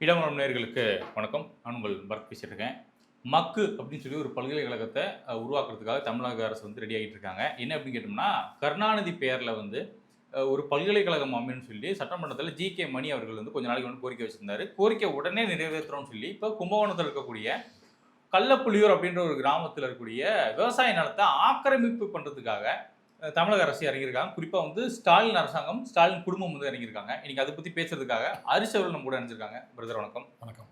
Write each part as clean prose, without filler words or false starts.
இடமரம் நேயர்களுக்கு வணக்கம். நான் உங்கள் பரத் பேசிட்டு இருக்கேன். மக்கு அப்படின்னு சொல்லி ஒரு பல்கலைக்கழகத்தை உருவாக்குறதுக்காக தமிழக அரசு வந்து ரெடி ஆகிட்டு இருக்காங்க. என்ன அப்படின்னு கேட்டோம்னா, கருணாநிதி பெயர்ல வந்து ஒரு பல்கலைக்கழகம் அமையணும்னு சொல்லி சட்டமன்றத்தில ஜி.கே. மணி அவர்கள் வந்து கொஞ்ச நாளைக்கு முன்னாடி கோரிக்கை வச்சிருந்தாரு. கோரிக்கை உடனே நிறைவேத்துறோம்னு சொல்லி, இப்போ கும்பகோணத்தில இருக்கக்கூடிய கள்ளப்புலியூர் அப்படின்ற ஒரு கிராமத்தில இருக்கக்கூடிய விவசாய நிலத்தை ஆக்கிரமிப்பு பண்றதுக்காக தமிழக அரசு இறங்கியிருக்காங்க. குறிப்பா வந்து ஸ்டாலின் அரசாங்கம், ஸ்டாலின் குடும்பம் வந்து இறங்கியிருக்காங்க. இன்னைக்கு அத பத்தி பேசுறதுக்காக ஹரிஷ் அவர்கள் நம்ம கூட இணைஞ்சிருக்காங்க. பிரதர் வணக்கம். வணக்கம்.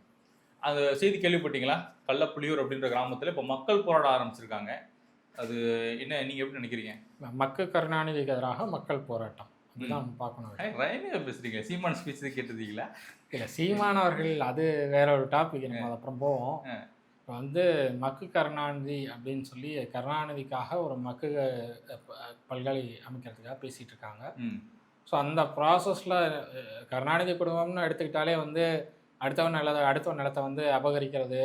அந்த செய்தி கேள்விப்பட்டீங்களா? கள்ளப்புலியூர் அப்படின்ற கிராமத்தில இப்போ மக்கள் போராட ஆரம்பிச்சிருக்காங்க. அது என்ன நீங்க எப்படி நினைக்கிறீங்க? மக்கு கருணாநிதிக்கு எதிராக மக்கள் போராட்டம். அதுதான் நம்ம பார்க்கணும். ரைமிங்கா பேசுறீங்க. சீமான் ஸ்பீச் கேட்டதீங்களா? இல்ல சீமான் அவர்கள் அது வேற ஒரு டாபிக். நம்ம அது அப்புறம் போவோம். இப்போ வந்து மக்கு கருணாநிதி அப்படின்னு சொல்லி கருணாநிதிக்காக ஒரு மக்கு பல்கலை அமைக்கிறதுக்காக பேசிட்டு இருக்காங்க. ஸோ அந்த ப்ராசஸில் கருணாநிதி குடும்பம்னு எடுத்துக்கிட்டாலே வந்து அடுத்தவன் நிலத்தை வந்து அபகரிக்கிறது,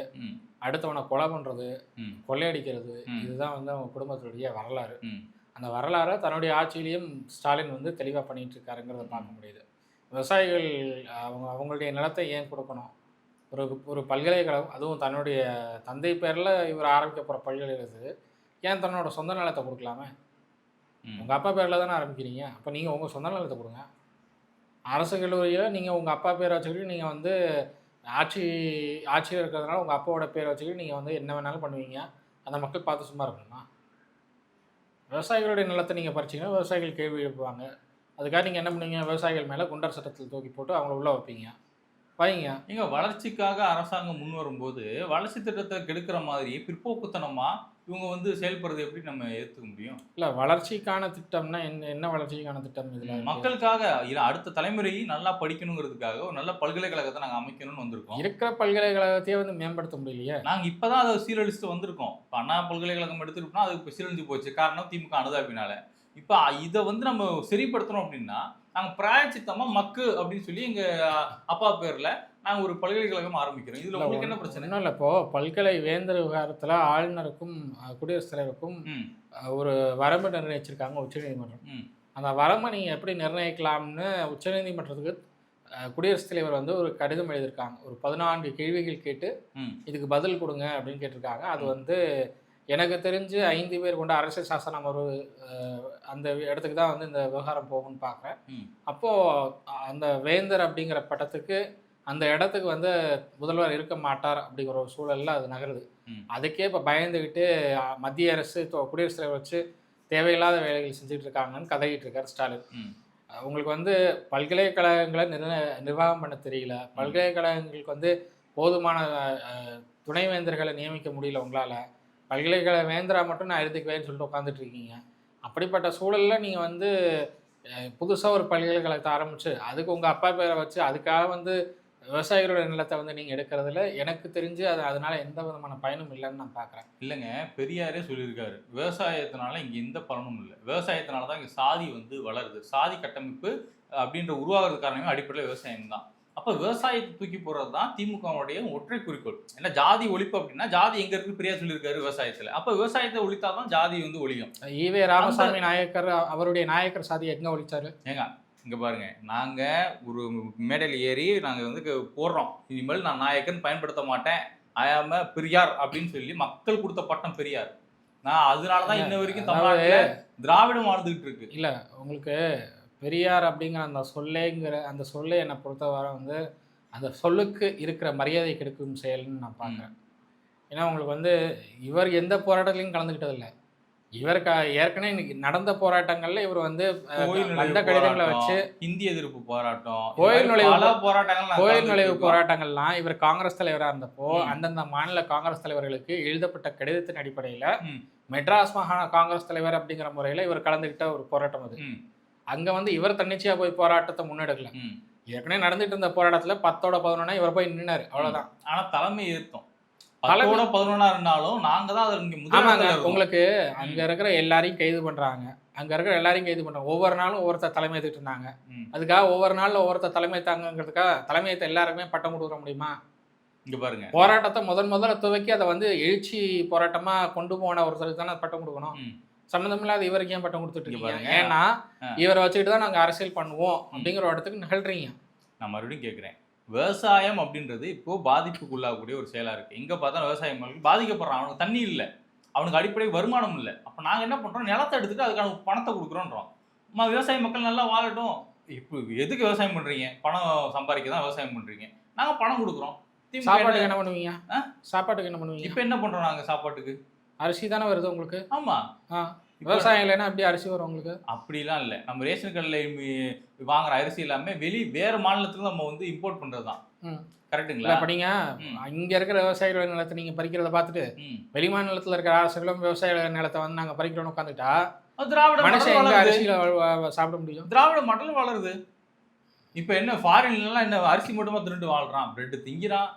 அடுத்தவனை கொலை பண்ணுறது, கொள்ளையடிக்கிறது, இதுதான் வந்து அவங்க குடும்பத்துடைய வரலாறு. அந்த வரலாறை தன்னுடைய ஆட்சியிலையும் ஸ்டாலின் வந்து தெளிவாக பண்ணிகிட்டு இருக்காருங்கிறத பார்க்க முடியுது. விவசாயிகள் அவங்களுடைய நிலத்தை ஏன் கொடுக்கணும்? ஒரு பல்கலைக்கழகம், அதுவும் தன்னுடைய தந்தை பேரில் இவர் ஆரம்பிக்க போகிற பல்கலைக்கழகத்துக்கு ஏன் தன்னோட சொந்த நிலத்தை கொடுக்கலாமே? உங்கள் அப்பா பேரில் தானே ஆரம்பிக்கிறீங்க. அப்போ நீங்கள் உங்கள் சொந்த நிலத்தை கொடுங்க. அரசு கல்லூரியில் நீங்கள் உங்கள் அப்பா பேரை வச்சுக்கிட்டு நீங்கள் வந்து ஆட்சியில் இருக்கிறதுனால உங்கள் அப்பாவோட பேரை வச்சுக்கிட்டு நீங்கள் வந்து என்ன வேணாலும் பண்ணுவீங்க. அந்த மக்கள் பார்த்து சும்மா இருக்கணுமா? விவசாயிகளுடைய நிலத்தை நீங்கள் பறிச்சிங்கன்னா விவசாயிகள் கேள்வி எழுப்புவாங்க. அதுக்காக நீங்கள் என்ன பண்ணுவீங்க? விவசாயிகள் மேலே குண்டர் சட்டத்தில் தூக்கி போட்டு அவங்கள உள்ளே வைப்பீங்க. வைங்க. நீங்க வளர்ச்சிக்காக அரசாங்கம் முன் வரும்போது வளர்ச்சி திட்டத்தை கெடுக்கிற மாதிரி பிற்போக்குத்தனமா இவங்க வந்து செயல்படுறது எப்படி நம்ம ஏற்றுக்க முடியும்? இல்லை, வளர்ச்சிக்கான திட்டம்னா என்ன வளர்ச்சிக்கான திட்டம் இதில்? மக்களுக்காக அடுத்த தலைமுறை நல்லா படிக்கணுங்கிறதுக்காக ஒரு நல்ல பல்கலைக்கழகத்தை நாங்கள் அமைக்கணும்னு வந்திருக்கோம். இருக்கிற பல்கலைக்கழகத்தையே வந்து மேம்படுத்த முடியலையே. நாங்கள் இப்போ தான் அதை சீரழிச்சுட்டு வந்திருக்கோம். இப்போ அண்ணா பல்கலைக்கழகம் எடுத்துக்கிட்டோம்னா அது இப்போ சீரழிஞ்சு போச்சு. காரணம் திமுக அனுதாபினால. இப்போ இதை வந்து நம்ம சரிப்படுத்தணும் அப்படின்னா நாங்கள் பிராயச்சித்தமாக மக்கு அப்படின்னு சொல்லி எங்கள் அப்பா பேரில் நாங்கள் ஒரு பல்கலைக்கழகம் ஆரம்பிக்கிறோம். இதில் உங்களுக்கு என்ன பிரச்சனை? இல்லை, இப்போது பல்கலை வேந்தர் விவகாரத்தில் ஆளுநருக்கும் குடியரசுத் தலைவருக்கும் ஒரு வரம்பு நிர்ணயிச்சிருக்காங்க உச்சநீதிமன்றம். அந்த வரம்பை நீங்கள் எப்படி நிர்ணயிக்கலாம்னு உச்சநீதிமன்றத்துக்கு குடியரசுத் தலைவர் வந்து ஒரு கடிதம் எழுதியிருக்காங்க. ஒரு 14 கேள்விகள் கேட்டு இதுக்கு பதில் கொடுங்க அப்படின்னு கேட்டிருக்காங்க. அது வந்து எனக்கு தெரிஞ்சு 5 பேர் கொண்ட அரசியல் சாசனம் ஒரு அந்த இடத்துக்கு தான் வந்து இந்த விவகாரம் போகும்னு பார்க்குறேன். அப்போது அந்த வேந்தர் அப்படிங்கிற பட்டத்துக்கு அந்த இடத்துக்கு வந்து முதல்வர் இருக்க மாட்டார் அப்படிங்கிற ஒரு சூழலில் அது நகருது. அதுக்கே இப்போ பயந்துக்கிட்டு மத்திய அரசு குடியரசுத் தலைவர் வச்சு தேவையில்லாத வேலைகள் செஞ்சுட்டு இருக்காங்கன்னு கதறிட்டு இருக்கார் ஸ்டாலின். உங்களுக்கு வந்து பல்கலைக்கழகங்களை நிர்வாகம் பண்ண தெரியல, பல்கலைக்கழகங்களுக்கு வந்து போதுமான துணைவேந்தர்களை நியமிக்க முடியல உங்களால், பல்கலைக்கழக வேந்தரா மட்டும் நான் எடுத்துக்குவேன்னு சொல்லிட்டு உட்காந்துட்டு இருக்கீங்க. அப்படிப்பட்ட சூழலில் நீங்கள் வந்து புதுசாக ஒரு பல்கலைக்கழகத்தை ஆரம்பித்து அதுக்கு உங்கள் அப்பா பேரை வச்சு அதுக்காக வந்து விவசாயிகளோட நிலத்தை வந்து நீங்கள் எடுக்கிறதுல எனக்கு தெரிஞ்சு அதனால எந்த விதமான பயனும் இல்லைன்னு நான் பார்க்குறேன். இல்லைங்க, பெரியாரே சொல்லியிருக்காரு, விவசாயத்தினால இங்கே எந்த பலனும் இல்லை, விவசாயத்தினால தான் இங்கே சாதி வந்து வளருது, சாதி கட்டமைப்பு அப்படின்ற உருவாகிறது காரணமே அடிப்படையில் விவசாயம் தான். அப்போ விவசாயத்தை தூக்கி போடுறது தான் திமுகவுடைய ஒற்றை குறிக்கோள். ஏன்னா ஜாதி ஒழிப்பு அப்படின்னா ஜாதி எங்க இருக்கு பெரியார் சொல்லியிருக்காரு விவசாயத்தில். அப்போ விவசாயத்தை ஒழித்தாதான் ஜாதி வந்து ஒழியும். ஈவே ராமசாமி நாயக்கர் அவருடைய நாயக்கர் சாதி எங்கே ஒழிச்சாரு? ஏங்க இங்கே பாருங்க, நாங்கள் ஒரு மேடையில் ஏறி நாங்கள் வந்து போடுறோம், இனிமேல் நான் நாயக்கன் பயன்படுத்த மாட்டேன், ஐயாம பெரியார் அப்படின்னு சொல்லி மக்கள் கொடுத்த பட்டம் பெரியார். நான் அதனால தான் இன்ன வரைக்கும் தமிழ்நாட்டில் திராவிடம் வாழ்ந்துகிட்டு இருக்கு. இல்லை, உங்களுக்கு பெரியார் அப்படிங்கிற அந்த சொல்லே என்னை பொறுத்தவரை வந்து அந்த சொல்லுக்கு இருக்கிற மரியாதை கெடுக்கும் செயல்னு நான் பார்க்குறேன். ஏன்னா உங்களுக்கு வந்து இவர் எந்த போராட்டத்திலையும் கலந்துக்கிட்டதில்லை. இவர் ஏற்கனவே இன்னைக்கு நடந்த போராட்டங்கள்ல இவர் வந்து வந்த கடிதங்களை வச்சு இந்திய எதிர்ப்பு போராட்டம், கோயில் நுழைவு போராட்டங்கள்லாம் இவர் காங்கிரஸ் தலைவராக இருந்தப்போ அந்தந்த மாநில காங்கிரஸ் தலைவர்களுக்கு எழுதப்பட்ட கடிதத்தின் அடிப்படையில் மெட்ராஸ் மாகாண காங்கிரஸ் தலைவர் அப்படிங்கிற முறையில் இவர் கலந்துக்கிட்ட ஒரு போராட்டம் அது. அங்கே வந்து இவர் தன்னிச்சையா போய் போராட்டத்தை முன்னெடுக்கல. ஏற்கனவே நடந்துட்டு இருந்த போராட்டத்தில் 10ஓட 11 இவர் போய் நின்னாரு, அவ்வளோதான். ஆனால் தலைமை ஏற்றோம் 11 இருந்தாலும் நாங்க தான் அதில் உங்களுக்கு அங்க இருக்கிற எல்லாரையும் கைது பண்றாங்க. ஒவ்வொரு நாளும் ஒவ்வொருத்தர் தலைமை ஏற்றுட்டு இருந்தாங்க. அதுக்காக ஒவ்வொரு நாளும் ஒவ்வொருத்தர் தலைமை தாங்கிறதுக்காக தலைமையத்தை எல்லாருக்குமே பட்டம் கொடுக்க முடியுமா? இங்க பாருங்க, போராட்டத்தை முதல்ல துவக்கி அதை வந்து எழுச்சி போராட்டமா கொண்டு போன ஒருத்தருக்கு தானே பட்டம் கொடுக்கணும். சம்மந்தமில்லாத இவருக்கு ஏன் பட்டம் கொடுத்துட்டு இருக்கீங்க? ஏன்னா இவரை வச்சுக்கிட்டு தான் நாங்கள் அரசியல் பண்ணுவோம் அப்படிங்கிற இடத்துக்கு நிகழ்றீங்க. நான் மறுபடியும் கேட்குறேன், விவசாயம் அப்படின்றது இப்போ பாதிப்புக்குள்ளாகக்கூடிய ஒரு செயலா இருக்கு. எங்க பார்த்தாலும் விவசாய மக்கள் பாதிக்கப்படுறான். அவனுக்கு தண்ணி இல்ல. அவனுக்கு அடிப்படை வருமானம் இல்ல. அப்ப நாங்க என்ன பண்றோம்? நிலத்த எடுத்துட்டு அதுக்கான பணத்த குடுக்குறோம்ன்றோம். விவசாய மக்கள் நல்லா வாழட்டும். இப்போ எதுக்கு விவசாயம் பண்றீங்க? பணம் சம்பாதிக்க தான் விவசாயம் பண்றீங்க. நாங்க பணம் குடுக்குறோம். திமுக சாப்பாட்டுக்கு என்ன பண்ணுவீங்க? ஆ? சாப்பாட்டுக்கு என்ன பண்ணுவீங்க? இப்ப என்ன பண்றோம் நாங்க சாப்பாட்டுக்கு? அரிசி தானே வருது உங்களுக்கு. ஆமா. விவசாயம் இல்லைன்னா எப்படி அரிசி வரும் உங்களுக்கு? அப்படிலாம் இல்ல. நம்ம ரேஷன் கடையில வாங்குற அரிசி எல்லாமே வேற மாநிலத்துல நம்ம வந்து இம்போர்ட் பண்றதுதான். கரெக்ட்டுங்களா? அப்ப நீங்க இங்க இருக்கிற விவசாயிகளோட நிலத்தை நீங்க பறிக்கிறத பார்த்துட்டு வெளி மாநிலத்துல இருக்கிற அரசுகளும் விவசாய நிலத்தை வந்து நாங்க பறிக்கிறோம்னு உட்காந்துட்டா திராவிட மனுஷன் எங்க அரிசியில சாப்பிட முடியும்? திராவிட மாடல் வளருது. இப்ப என்ன ஃபாரின்லாம் என்ன அரிசி மட்டுமா திருண்டு வாழ்றான்? பிரெட் திங்கிறான்,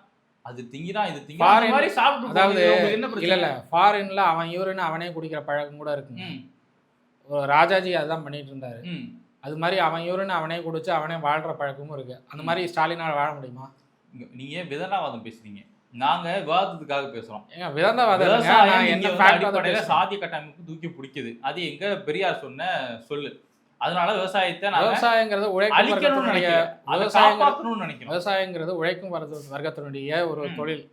அது திங்கிறான், இது திங்கிறான். அந்த மாதிரி சாப்பிட்டு அதாவது என்ன பிரச்சனை? இல்ல ஃபாரின்ல அவன் யூரின் அவனே குடிக்கிற பழக்கம் கூட இருக்குங்க. ராஜாஜி அதான் பண்ணிட்டு இருந்தாரு. அது மாதிரி அவன் யூரின் அவனே குடிச்சு அவனே வாழ்ற பழக்கமும் இருக்கு. அந்த மாதிரி ஸ்டாலினால வாழ முடியுமா? நீங்க விதண்டாவாதம் பேசுறீங்க. நாங்க விவாதத்துக்காக பேசுறோம். விவசாயம் அடிப்படையில சாதிய கட்டமைப்பு தூக்கி பிடிக்குது. அது எங்க பெரியார் சொன்ன சொல்லு. அதனால விவசாயத்தை விவசாயங்கிறது அழிக்கணும்னு நினைக்கிறோம். விவசாயங்கிறது உழைக்கும் வர்க்கத்தினுடைய ஒரு தொழில்.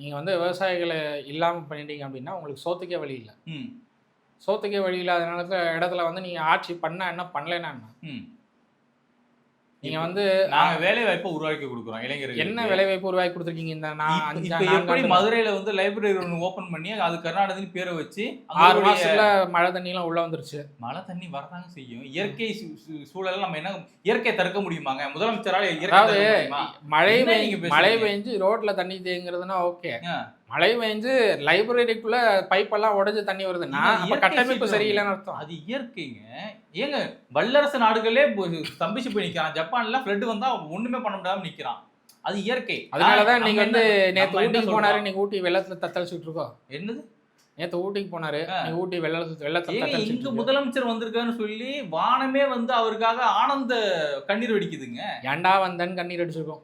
நீங்க வந்து விவசாயிகளை இல்லாம பண்ணிட்டீங்க அப்படின்னா உங்களுக்கு சோத்துக்கே வழி இல்லை. சோத்துக்கே வழி இல்லாத இடத்துல வந்து நீங்க ஆட்சி பண்ணா என்ன பண்ணலைன்னா என்ன? நீங்க வந்து நாங்க வேலை வாய்ப்பை உருவாக்கி கொடுக்குறோம் இளைஞர்கள். என்ன வேலை வாய்ப்பு உருவாக்கி கொடுத்துருக்கீங்க? இந்த எப்படி மதுரையில வந்து லைப்ரரி ஒன்று ஓபன் பண்ணி அது கர்நாடகன்னு பேரை வச்சு 6 மாசத்துல மழை தண்ணி எல்லாம் உள்ள வந்துருச்சு. மழை தண்ணி வரதாங்க செய்யும். இயற்கை சூழல் நம்ம என்ன இயற்கையை தடுக்க முடியுமாங்க? முதலமைச்சரால மழை பெஞ்சு ரோட்ல தண்ணி தேங்குறதுன்னா ஓகே. மழை பெஞ்சு லைப்ரரிக்குள்ள பைப்பெல்லாம் உடைஞ்சு தண்ணி வருதுன்னா கட்டமைப்பு சரியில்லைன்னு அர்த்தம். அது இயற்கைங்க. ஏங்க வல்லரசு நாடுகளே ஸ்தம்பிச்சு போய் நிக்கிறான். ஜப்பான்ல ஃப்ளட் வந்தா ஒண்ணுமே பண்ண முடியாம நிக்கிறான். அது இயற்கை. அதனாலதான் நீங்க வந்து நேத்து ஊட்டிக்கு போனாரு, நீங்க ஊட்டி வெள்ளத்துல தத்தளிச்சுட்டு இருக்கோம். என்னது? நேத்து ஊட்டிக்கு போனாரு, நீங்க ஊட்டி வெள்ளத்துல இங்க முதலமைச்சர் வந்திருக்காருன்னு சொல்லி வானமே வந்து அவருக்காக ஆனந்த கண்ணீர் வெடிக்குதுங்க. ஏண்டா வந்தன்னு கண்ணீர் அடிச்சிருக்கோம்.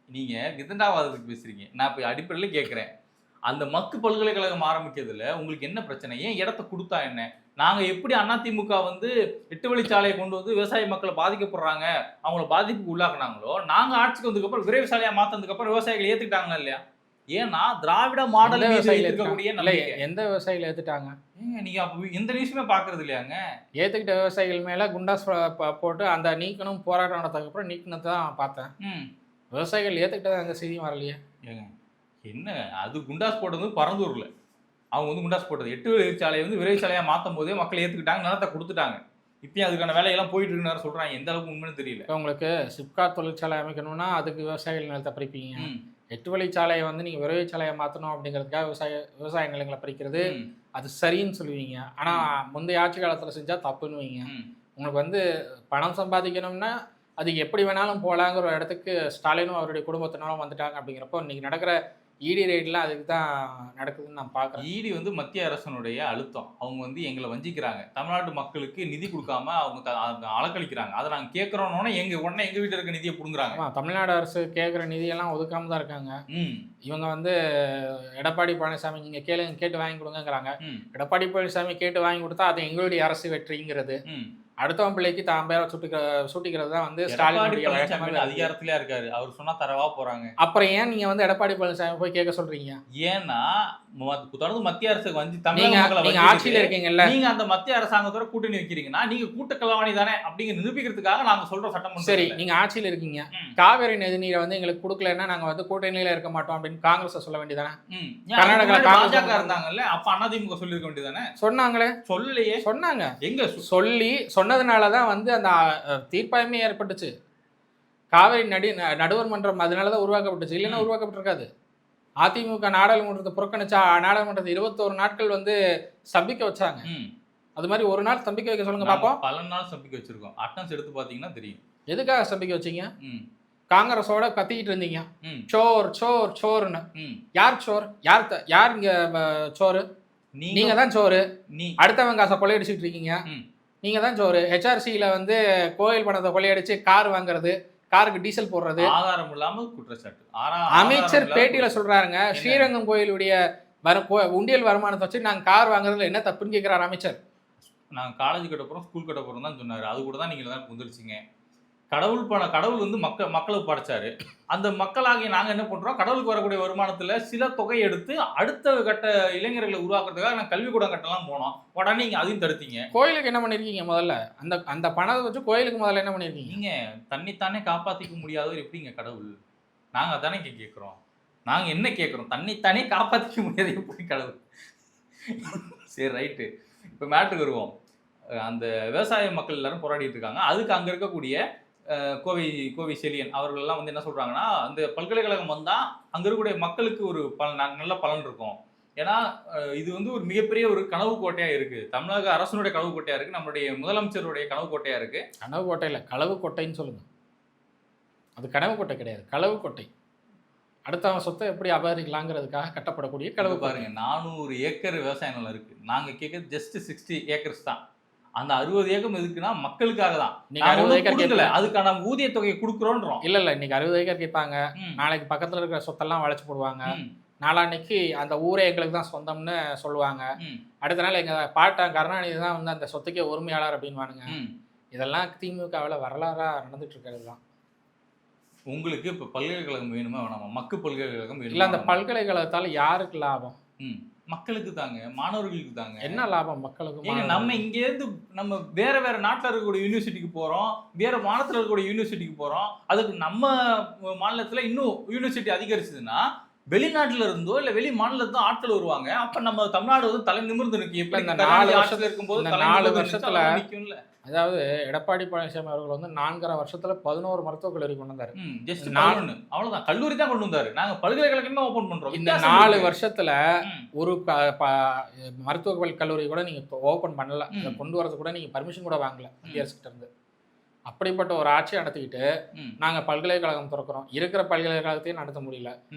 நீங்க விதண்டாவாதத்துக்கு பேசுறீங்க. நான் இப்ப அடிப்படையில கேட்கிறேன். அந்த மக்கு பல்கலைக்கழகம் ஆரம்பிக்கிறதுல உங்களுக்கு என்ன பிரச்சனை? ஏன் இடத்த கொடுத்தா என்ன? நாங்க எப்படி அதிமுக வந்து 8 வழிச்சாலையை கொண்டு வந்து விவசாய மக்களை பாதிக்கப்படுறாங்க, அவங்கள பாதிப்புக்கு உள்ளாக்குனாங்களோ, நாங்க ஆட்சிக்கு வந்ததுக்கு அப்புறம் விரைவு சாலையா மாத்ததுக்கு அப்புறம் விவசாயிகள் ஏத்துக்கிட்டாங்களா இல்லையா? ஏன்னா திராவிட மாடல் இருக்கக்கூடிய எந்த விவசாயிகள் ஏத்துட்டாங்க? நீங்க அப்ப எந்த நியூஸுமே பாக்குறது இல்லையாங்க? ஏத்துக்கிட்ட விவசாயிகள் மேல குண்டாஸ் போட்டு அந்த நீக்கணும் போராட்டம் நடத்ததுக்கு அப்புறம் நீக்கினது தான் பார்த்தேன். விவசாயிகள் ஏத்துக்கிட்டது அந்த செய்தியும் வரலையே. ஏங்க என்ன அது குண்டாஸ் போட்டது பரந்தூர்ல. அவங்க வந்து குண்டாஸ் போட்டது 8 வழிச்சாலையை வந்து விரைவு சாலையாக மாற்றும் போதே மக்கள் ஏற்றுக்கிட்டாங்க, நிலத்தை கொடுத்துட்டாங்க. இப்பயும் அதுக்கான வேலையெல்லாம் போயிட்டு இருக்குன்னு சொல்கிறாங்க. எந்த அளவுக்கு உண்மைன்னு தெரியல. உங்களுக்கு சிப்காட் தொழிற்சாலை அமைக்கணும்னா அதுக்கு விவசாயிகள் நிலத்தை பறிப்பீங்க. 8 வழிச்சாலையை வந்து நீங்கள் விரைவு சாலையை மாற்றணும் அப்படிங்கிறதுக்காக விவசாய நிலங்களை பறிக்கிறது அது சரின்னு சொல்லுவீங்க. ஆனால் முந்தைய ஆட்சி காலத்தில் செஞ்சால் தப்புன்னு வைங்க. உங்களுக்கு வந்து பணம் சம்பாதிக்கணும்னா அதுக்கு எப்படி வேணாலும் போகலாங்கிற ஒரு இடத்துக்கு ஸ்டாலினும் அவருடைய குடும்பத்தினாலும் வந்துட்டாங்க. அப்படிங்கிறப்போ இன்றைக்கி நடக்கிற இடி ரைட்லாம் அதுக்கு தான் நடக்குதுன்னு நான் பார்க்குறேன். இடி வந்து மத்திய அரசனுடைய அழுத்தம். அவங்க வந்து எங்களை வஞ்சிக்கிறாங்க. தமிழ்நாட்டு மக்களுக்கு நிதி கொடுக்காம அவங்க அலக்களிக்கிறாங்க. அதை நாங்கள் கேட்குறோன்னே உடனே எங்கள் வீட்டில் இருக்க நிதியை பிடுங்குறாங்க. தமிழ்நாடு அரசு கேட்குற நிதியெல்லாம் ஒதுக்காம தான் இருக்காங்க. இவங்க வந்து எடப்பாடி பழனிசாமி நீங்கள் கேட்டு வாங்கி கொடுங்கங்கிறாங்க. எடப்பாடி பழனிசாமி கேட்டு வாங்கி கொடுத்தா அது எங்களுடைய அரசு வெற்றிங்கிறது. அடுத்தவன் பிள்ளைக்கு தான் பேரை சூட்டிக்கிறது தான் வந்து ஸ்டாலின் அதிகாரத்திலே இருக்காரு. அவர் சொன்னா தரவா போறாங்க. அப்புறம் ஏன் நீங்க வந்து எடப்பாடி பழனிசாமி போய் கேட்க சொல்றீங்க? ஏன்னா தொடர்ந்து மத்திய அரசு வந்து தமிழக ஆட்சியில இருக்கீங்கல்ல, நீங்க அந்த மத்திய அரசாங்கத்தோட கூட்டணி வைக்கிறீங்கன்னா நீங்க கூட்ட கலவாணி தானே அப்படிங்க நிரூபிக்கிறதுக்காக நாங்க சொல்ற சட்டம். சரி, நீங்க ஆட்சியில இருக்கீங்க, காவேரி நதிநீரை வந்து எங்களுக்கு கொடுக்கலன்னா நாங்க வந்து கூட்டணியில இருக்க மாட்டோம் அப்படின்னு காங்கிரஸ் சொல்ல வேண்டியதானே? கர்நாடகா பாஜக இருந்தாங்கல்ல, அப்ப அதிமுக சொல்லிருக்க வேண்டியதானே? சொன்னாங்களே. சொல்லலையே. சொன்னாங்க. எங்க சொல்லி சொன்னதுனாலதான் வந்து அந்த தீர்ப்பாயமே ஏற்பட்டுச்சு. காவிரி நடுவர் மன்றம் அதனாலதான் உருவாக்கப்பட்டுச்சு. இல்லைன்னா உருவாக்கப்பட்டிருக்காது. அதிமுக நாடாளுமன்றத்தை புறக்கணிச்சா நாடாளுமன்றத்தை 21 நாட்கள் வந்து ஸ்தம்பிக்க வச்சாங்க. அது மாதிரி ஒரு நாள் ஸ்தம்பிக்க வைக்க சொல்லுங்க பாப்போம். பல நாள் ஸ்தம்பிக்க வச்சிருக்கோம். அட்டன்ஸ் எடுத்து பாத்தீங்கன்னா தெரியும். எதுக்காக ஸ்தம்பிக்க வச்சீங்க? காங்கிரஸோட கத்திக்கிட்டு இருந்தீங்க சோர் சோர் சோர்னு. யார் சோர்? யார் இங்க சோறு? நீங்க தான் சோறு. அடுத்தவங்க காசை கொள்ளையடிச்சுட்டு இருக்கீங்க. நீங்க தான் சோறு. ஹெச்ஆர்சியில வந்து கோயில் பணத்தை கொள்ளையடிச்சு கார் வாங்குறது, காருக்கு டீசல் போடுறது ஆதாரம் இல்லாம குற்றச்சாட்டு. அமைச்சர் பேட்டியில சொல்றாருங்க, ஸ்ரீரங்கம் கோயிலுடைய உண்டியல் வருமானத்தை வச்சு நாங்க கார் வாங்குறதுல என்ன தப்புன்னு கேட்கிறாரு அமைச்சர். நாங்க காலேஜ் கட்ட போறோம், ஸ்கூல் கட்ட போறோம் தான் சொன்னாரு. அது கூட தான் நீங்க தான் வந்துருச்சுங்க. கடவுள் வந்து மக்களுக்கு படைச்சாரு. அந்த மக்களாகிய நாங்க என்ன பண்றோம், கடவுளுக்கு வரக்கூடிய வருமானத்துல சில தொகையை எடுத்து அடுத்த கட்ட இளைஞர்களை உருவாக்குறதுக்காக நாங்க கல்விக்கூடம் கட்டலாம் போனோம். உடனே நீங்க அதையும் தடுத்தீங்க. கோயிலுக்கு என்ன பண்ணிருக்கீங்க முதல்ல? அந்த அந்த பணத்தை வச்சு கோயிலுக்கு முதல்ல என்ன பண்ணிருக்கீங்க? நீங்க தன்னைத்தானே காப்பாத்திக்க முடியாதவர் எப்படிங்க கடவுள்? நாங்க அதானே கேட்கிறோம். நாங்க என்ன கேட்கிறோம்? தன்னைத்தானே காப்பாத்திக்க முடியாது எப்படி கடவுள்? சரி ரைட்டு. இப்ப மேட்டுக்கு வருவோம். அந்த விவசாய மக்கள் எல்லாரும் போராடிட்டு இருக்காங்க. அதுக்கு அங்க இருக்கக்கூடிய கோவை செழியன் அவர்கள்லாம் வந்து என்ன சொல்றாங்கன்னா, அந்த பல்கலைக்கழகம் வந்தா அங்க இருக்கக்கூடிய மக்களுக்கு ஒரு நல்ல பலன் இருக்கும். ஏன்னா இது வந்து ஒரு மிகப்பெரிய ஒரு கனவு கோட்டையா இருக்கு. தமிழக அரசனுடைய கனவு கோட்டையா இருக்கு. நம்மளுடைய முதலமைச்சருடைய கனவு கோட்டையா இருக்கு. கனவு கோட்டை இல்ல, களவு கோட்டைன்னு சொல்லுங்க. அது கனவு கோட்டை கிடையாது, களவு கோட்டை. அடுத்தவன் சொத்தை எப்படி அபகரிக்கலாங்கிறதுக்காக கட்டப்படக்கூடிய களவு பாருங்க. 400 ஏக்கர் விவசாய நிலம் இருக்கு. நாங்க கேட்கறது ஜஸ்ட் 60 ஏக்கர்ஸ் தான். அந்த 60 ஏக்கர் எதுக்குன்னா மக்களுக்காக தான். நீங்க 60 ஏக்கர் கொடுக்கல, அதுக்கான ஊதிய தொகையை கொடுக்குறோன்றோம். இல்ல இன்னைக்கு 60 ஏக்கர் கேட்பாங்க. நாளைக்கு பக்கத்துல இருக்கிற சொத்தெல்லாம் வளைச்சு போடுவாங்க. நாளான்னைக்கு அந்த ஊரே எங்களுக்கு தான் சொந்தம்னு சொல்லுவாங்க. அடுத்த நாள் எங்க பாட்டன் கருணாநிதி தான் வந்து அந்த சொத்துக்கே உரிமையாளர் அப்படின்வானுங்க. இதெல்லாம் திமுகவில் வரலாறா நடந்துட்டு இருக்கிறது தான். உங்களுக்கு இப்ப பல்கலைக்கழகம் வேணுமா வேணாமா? மக்கு பல்கலைக்கழகம் வேணுமா? இல்ல அந்த பல்கலைக்கழகத்தால யாருக்கு லாபம்? மக்களுக்கு தாங்க, மாணவர்களுக்கு தாங்க. என்ன லாபம் மக்களுக்கு? ஏங்க நம்ம இங்க இருந்து நம்ம வேற நாட்டுல இருக்கக்கூடிய யூனிவர்சிட்டிக்கு போறோம், வேற மாநிலத்துல இருக்கக்கூடிய யூனிவர்சிட்டிக்கு போறோம். அதுக்கு நம்ம மாநிலத்துல இன்னும் யூனிவர்சிட்டி அதிகரிச்சதுன்னா வெளிநாட்டுல இருந்தோ இல்ல வெளி மாநிலத்தோ ஆட்கள் வருவாங்க. அப்ப நம்ம தமிழ்நாடு வந்து தலை நிமிர்ந்து நிற்கும். இப்ப இந்த 4 வருஷத்துல இருக்கும்போது 4 வருஷத்துல நிக்கும்ல. அதாவது எடப்பாடி பழனிசாமி அவர்கள் வந்து 4.5 வருஷத்துல 11 மருத்துவக் கல்லூரி கொண்டு வந்தாரு. ஜஸ்ட் 11 அவ்வளவுதான். கல்லூரி தான் கொண்டு வந்தாரு. நாங்க பல்கலைக்கழகம் தான் ஓபன் பண்றோம். இந்த 4 வருஷத்துல ஒரு மருத்துவக் கல்லூரி கூட நீங்க ஓபன் பண்ணல. இதை கொண்டு வரது கூட நீங்க பர்மிஷன் கூட வாங்கல மத்திய அரசு கிட்ட இருந்து. அப்படிப்பட்ட ஒரு ஆட்சியை நடத்திக்கிட்டு நாங்க பல்கலைக்கழகம் திறக்கிறோம். இருக்கிற பல்கலைக்கழகத்தையும் நடத்த முடியல.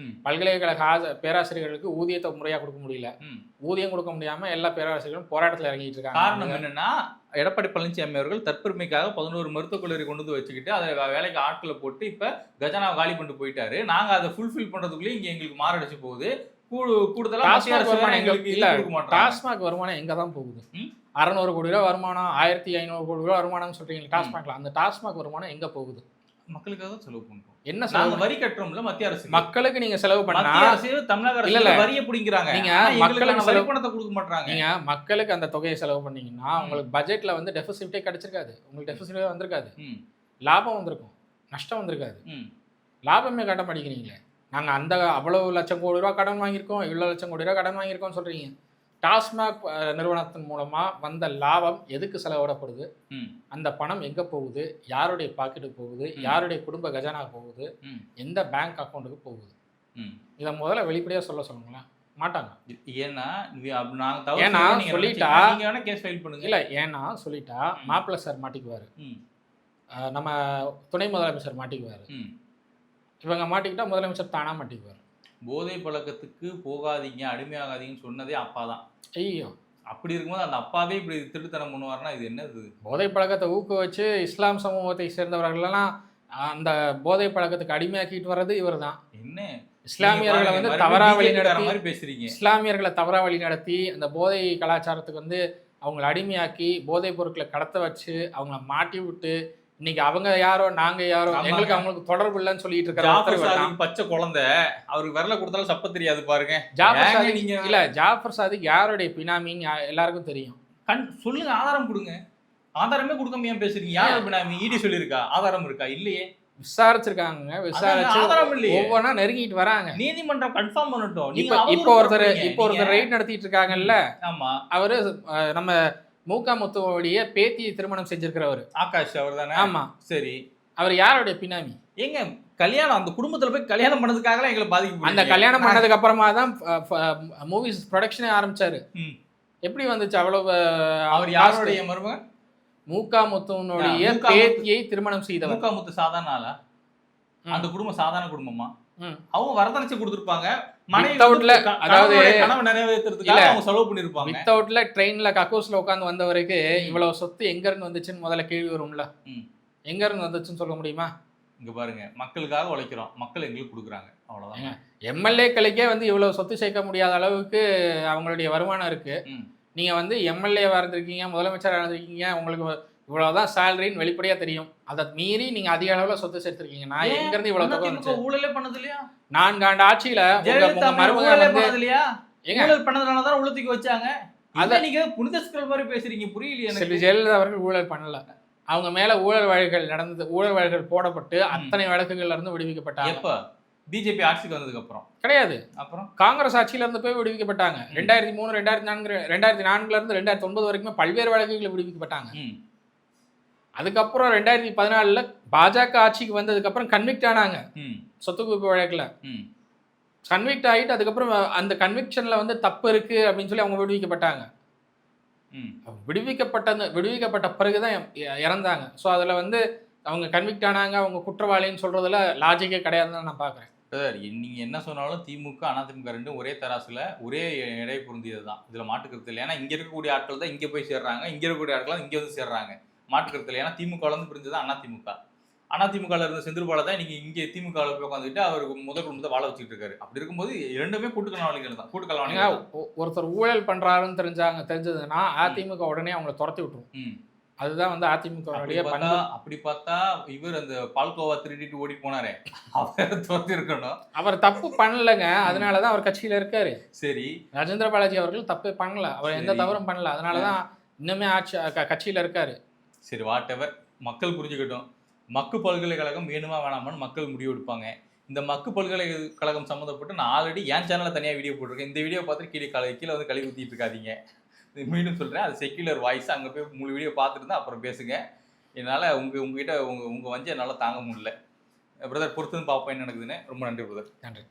பல்கலைக்கழக பேராசிரியர்களுக்கு ஊதியத்தை முறையா கொடுக்க முடியல. ஊதியம் கொடுக்க முடியாம எல்லா பேராசிரியர்களும் போராட்டத்தில் இறங்கிட்டு இருக்காங்க. காரணம் என்னன்னா, எடப்பாடி பழனிசாமி அவர்கள் தற்பெருமைக்காக 11 மருத்துவக் கல்லூரி கொண்டு வந்து வச்சுக்கிட்டு அதை வேலைக்கு ஆட்களை போட்டு இப்ப கஜானா காலி பண்ணிட்டு போயிட்டாரு. நாங்க அதை ஃபுல்ஃபில் பண்றதுக்குள்ளே இங்க எங்களுக்கு மாரடிச்சு போகுது. கூடுதலா டாஸ்மாக் வருமானம் எங்க தான் போகுது? 600 கோடி ரூபா வருமானம், 1500 கோடி ரூபா வருமானம் சொல்றீங்க டாஸ்மாக்ல. அந்த டாஸ்மாக் வருமானம் எங்க போகுது? மக்களுக்காக தான் செலவு பண்றோம். என்ன செலவு? வரி கட்டுறோம்ல மத்திய அரசு. மக்களுக்கு நீங்க செலவு பண்ணா மத்திய அரசு தமிழக அரசு வரியை பிடிங்கறாங்க. நீங்க மக்களுக்கு வரி பணத்தை கொடுக்க மாட்டாங்க. நீங்க மக்களுக்கு அந்த தொகையை செலவு பண்ணீங்கன்னா உங்களுக்கு பட்ஜெட்ல வந்து டெபிசிட்டே கிடைச்சிருக்காது. உங்களுக்கு டெபிசிட்டே வந்திருக்காது. லாபம் வந்திருக்கும், நஷ்டம் வந்திருக்காது. லாபமே காட்ட மாட்டேங்கிறீங்களே. நாங்க அந்த அவ்வளவு லட்சம் கோடி ரூபா கடன் வாங்கியிருக்கோம், இவ்வளவு லட்சம் கோடி ரூபா கடன் வாங்கியிருக்கோம் சொல்றீங்க. டாஸ்மாக் நிறுவனத்தின் மூலமா வந்த லாபம் எதுக்கு செலவிடப்படுது? அந்த பணம் எங்க போகுது? யாருடைய பாக்கெட்டுக்கு போகுது? யாருடைய குடும்ப கஜானா போகுது? எந்த பேங்க் அக்கௌண்ட்டுக்கு போகுது? இதை முதல்ல வெளிப்படையா சொல்லுங்களேன். மாட்டாங்க. ஏன்னா சொல்லிட்டா இல்ல, ஏன்னா சொல்லிட்டா மாப்பிள்ளை சார் மாட்டிக்குவாரு, நம்ம துணை முதலமைச்சர் மாட்டிக்குவாரு. இவங்க மாட்டிக்கிட்டா முதலமைச்சர் தானா மாட்டிக்குவார். போதை பழக்கத்துக்கு போகாதீங்க, அடிமையாகாதீங்கன்னு சொன்னதே அப்பா தான். ஐயோ, அப்படி இருக்கும்போது அந்த அப்பாவே இப்படி திருட்டுத்தனம் பண்ணுவார்னா இது என்னது? போதை பழக்கத்தை ஊக்குவிச்சு இஸ்லாம் சமூகத்தை சேர்ந்தவர்களெல்லாம் அந்த போதை பழக்கத்துக்கு அடிமையாக்கிட்டு வர்றது இவர் தான். என்ன இஸ்லாமியர்களை வந்து தவறா வழி நடத்தி பேசுறீங்க? இஸ்லாமியர்களை தவறா வழி நடத்தி அந்த போதை கலாச்சாரத்துக்கு வந்து அவங்களை அடிமையாக்கி போதைப் பொருட்களை கடத்த வச்சு அவங்கள மாட்டி விட்டு இன்னைக்கு அவங்க யாரோ நாங்க யாரோ எங்களுக்கு அவங்களுக்கு தொடர்பு இல்லைன்னு சொல்லிட்டு இருக்காரு. பச்சை குழந்தை அவருக்கு விரல கொடுத்தாலும் சப்ப தெரியாது பாருங்க. ஜாஃபர் சாதிக் யாருடைய பினாமின்னு எல்லாருக்கும் தெரியும். சொல்லுங்க, ஆதாரம் கொடுங்க. ஆதாரமே கொடுக்காம ஏன் பேசுறீங்க? யாரோட பினாமி? இடி சொல்லியிருக்கா? ஆதாரம் இருக்கா? இல்லையே. விசாரிச்சிருக்காங்க, விசாரிச்சு ஆதாரம் இல்லையே, ஒவ்வொன்னா நெருங்கிட்டு வராங்க. நீதிமன்றம் கன்ஃபார்ம் பண்ணட்டும். இப்போ ஒருத்தர் ரைட் நடத்திட்டு இருக்காங்கல்ல. ஆமா, அவரு நம்ம மூகாமுத்துவோடைய பேத்தியை திருமணம் செஞ்சிருக்கிறவர் ஆகாஷ் அவர் தானே? ஆமா, சரி. அவர் யாருடைய பினாமி? ஏங்க கல்யாணம் அந்த குடும்பத்துல போய் கல்யாணம் பண்ணதுக்காக எங்களை பாதிக்கும். அந்த கல்யாணம் பண்ணதுக்கு அப்புறமா தான் மூவிஸ் ப்ரொடக்ஷனே ஆரம்பிச்சாரு. எப்படி வந்துச்சு அவ்வளவு? அவர் யாருடைய மருமகன்? மூகாமுத்துவனுடைய பேத்தியை திருமணம் செய்தவர். மூகாமுத்து சாதாரண ஆளா? அந்த குடும்பம் சாதாரண குடும்பமா? அவங்க வரதட்சணை கொடுத்துருப்பாங்க. வித்தவுட்ல ட்ரெயின்ல கக்கூஸ்ல உட்காந்து வந்தவருக்கு இவ்வளவு சொத்து எங்க இருந்து வந்துச்சுன்னு முதல்ல கேள்வி வரும்ல. எங்க இருந்து வந்துச்சுன்னு சொல்ல முடியுமா? இங்க பாருங்க, மக்களுக்காக உழைக்கிறோம், மக்கள் எங்களுக்கு கொடுக்குறாங்க, அவ்வளவுதான். எம்எல்ஏக்களுக்கே வந்து இவ்வளவு சொத்து சேர்க்க முடியாத அளவுக்கு அவங்களுடைய வருமானம் இருக்கு. நீங்க வந்து எம்எல்ஏவா இருந்திருக்கீங்க, முதலமைச்சராக இருந்திருக்கீங்க, உங்களுக்கு இவ்வளவுதான் சேலரின்னு வெளிப்படையா தெரியும். அதை மீறி நீங்க அதிக அளவுல சொத்து சேர்த்திருக்கீங்க. நான் எங்க இருந்து இவ்வளவு தொகை அதிமுக வந்துச்சு? ஊழலே பண்ணது இல்லையா? 4 ஆண்டு ஆட்சியில ஜெயலலிதா உங்க மருமக ஊழலே வந்து பண்ணது இல்லையா? ஏங்க ஊழல் பண்ணதுனால தான் உள்ள தூக்கி வச்சாங்க. அத அத நீங்க புனித ஸ்கூல் மாதிரி பேசுறீங்க, புரியலையே எனக்கு. செல்வி ஜெயலலிதா அவர்கள் ஊழல் பண்ணல. அவங்க மேல ஊழல் வழக்குகள் நடந்தது. ஊழல் வழக்குகள் போடப்பட்டு அத்தனை வழக்குகள்ல இருந்து விடுவிக்கப்பட்டாங்க. எப்ப? பிஜேபி ஆட்சிக்கு வந்ததுக்கு அப்புறம். கிடையாது. அப்புறம் காங்கிரஸ் ஆட்சியில இருந்து போய் விடுவிக்கப்பட்டாங்க. 2003, 2004 இருந்து 2009 வரைக்குமே பல்வேறு வழக்குகள் விடுவிக்கப்பட்டாங்க. ம். அதுக்கப்புறம் 2014 பாஜக ஆட்சிக்கு வந்ததுக்கு அப்புறம் கன்விக்ட் ஆனாங்க ம். சொத்து குவிப்பு வழக்குல. ம். கன்விக்ட் ஆகிட்டு அதுக்கப்புறம் அந்த கன்விக்ஷன்ல வந்து தப்பு இருக்கு அப்படின்னு சொல்லி அவங்க விடுவிக்கப்பட்டாங்க. ம். விடுவிக்கப்பட்ட பிறகுதான் இறந்தாங்க. ஸோ அதுல வந்து அவங்க கன்விக்ட் ஆனாங்க, அவங்க குற்றவாளின்னு சொல்றதுல லாஜிக்கே கிடையாதுன்னு நான் பார்க்குறேன். சார், நீங்க என்ன சொன்னாலும் திமுக, அதிமுக ரெண்டும் ஒரே தராசுல ஒரே எடை பொருந்தியது தான். இதுல மாற்றுக்கருத்து இல்லை. ஏன்னா இங்க இருக்கக்கூடிய ஆட்கள் தான் இங்க போய் சேர்றாங்க, இங்க இருக்கக்கூடிய ஆட்கள் இங்க வந்து சேர்றாங்க. மாற்றுக்கருத்து இல்லை. ஏன்னா திமுக இருந்து பிரிஞ்சது அதிமுக. அதிமுகல இருந்த செந்தில் பாலா தான் இன்னைக்கு இங்கே திமுக போய் உட்காந்துட்டு அவருக்கு முதல் குடும்பத்தை வாழ வச்சுட்டு இருக்காரு. அப்படி இருக்கும்போது இரண்டுமே கூட்டுக்கலவாணிகள் தான். கூட்டுக்கலவாணிகள் தான். ஒருத்தர் ஊழல் பண்றாருன்னு தெரிஞ்சதுன்னா அதிமுக உடனே அவங்கள துரத்தி விட்டுரும். அதுதான் வந்து அதிமுகவுடைய பண்பு. அப்படி பார்த்தா இவர் அந்த பால்கோவா திருடிட்டு ஓடி போனாரே, அவர் துரத்தி இருக்கணும். அவர் தப்பு பண்ணலங்க, அதனாலதான் அவர் கட்சியில இருக்காரு. சரி, ராஜேந்திர பாலாஜி அவர்கள் தப்பே பண்ணல, அவர் எந்த தவறும் பண்ணல, அதனாலதான் இன்னுமே கட்சியில இருக்காரு. சரி, வாட் எவர், மக்கள் புரிஞ்சுக்கட்டும். மக்கு பல்கலைக்கழகம் வேணுமா வேணாமான்னு மக்கள் முடிவு எடுப்பாங்க. இந்த மக்கு பல்கலைக்கழகம் சம்மந்தப்பட்டு நான் ஆல்ரெடி என் சேனலில் தனியாக வீடியோ போட்டிருக்கேன். இந்த வீடியோ பார்த்துட்டு கீழே வந்து கழுவி ஊற்றிட்டு இருக்காதீங்க. மீண்டும் சொல்கிறேன், அது செக்யூலர் வாய்ஸ். அங்கே போய் முழு வீடியோ பார்த்துட்டு தான் அப்புறம் பேசுங்க. என்னால் உங்ககிட்ட உங்கள் வஞ்சி என்னால் தாங்க முடியல. பிரதர், பொறுத்து பார்ப்போம் என்ன நடக்குதுன்னு. ரொம்ப நன்றி பிரதர். நன்றி.